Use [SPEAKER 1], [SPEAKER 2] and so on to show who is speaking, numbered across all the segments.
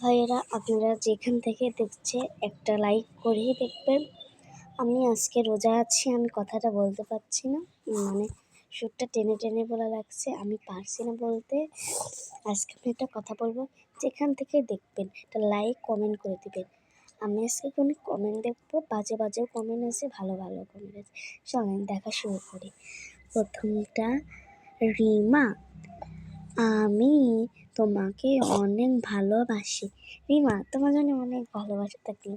[SPEAKER 1] ভাইয়েরা, আপনারা যেখান থেকে দেখছে একটা লাইক করেই দেখবেন। আমি আজকে রোজা আছি, আমি কথাটা বলতে পারছি না, মানে সুরটা টেনে টেনে বলা লাগছে, আমি পারছি না বলতে। আজকে আমি একটা কথা বলবো, যেখান থেকে দেখবেন একটা লাইক কমেন্ট করে দিবেন। আমি আজকে কোনো কমেন্ট দেখবো, বাজে বাজেও কমেন্ট আছে, ভালো ভালো কমেন্ট আছে। চলেন দেখা শুরু করি। প্রথমটা, রিমা, আমি তোমাকে অনেক ভালোবাসি। রিমা, তোমার জন্য অনেক ভালোবাসা থাকলো।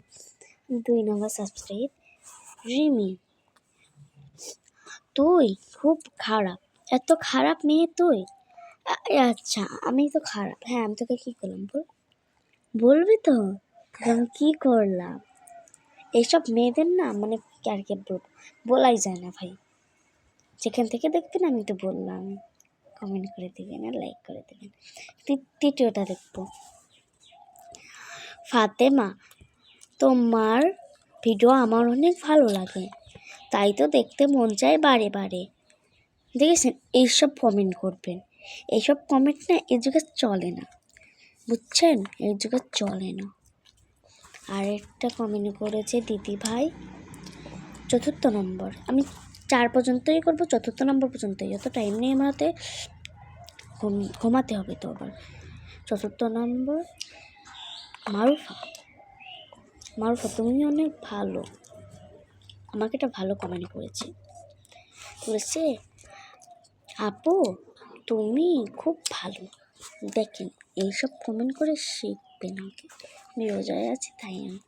[SPEAKER 1] 2 নম্বর সাবস্ক্রাইব, রিমি, তুই খুব খারাপ, এত খারাপ মেয়ে তুই। আচ্ছা, আমি তো খারাপ? হ্যাঁ, আমি তোকে কি করলাম বল, বলবি তো আমি কি করলাম? এইসব মেয়েদের না, মানে আর কি বলবো, বলাই যায় না ভাই। যেখান থেকে দেখবেন আমি তো বললাম, কমেন্ট করে দেবেন আর লাইক করে দেবেন। তৃতীয়টা দেখবো, ফাতেমা, তোমার ভিডিও আমার অনেক ভালো লাগে, তাই তো দেখতে মন চায় বারে বারে। দেখেছেন, এইসব কমেন্ট করবেন। এইসব কমেন্ট না এই যুগে চলে না, বুঝছেন, এই যুগে চলে না। আরেকটা কমেন্ট করেছে দিদি ভাই, 4th নম্বর। আমি 4 পর্যন্তই করবো, 4th নম্বর পর্যন্তই, যত টাইম নেই আমার হাতে, ঘুমাতে হবে তো আবার। 4th নম্বর, মারুফা, তুমি অনেক ভালো। আমাকে একটা ভালো কমেন্ট করেছে, বলেছে আপু তুমি খুব ভালো। দেখেন, এইসব কমেন্ট করে শিখবেন। আমি রোজায় আছি, তাই আমি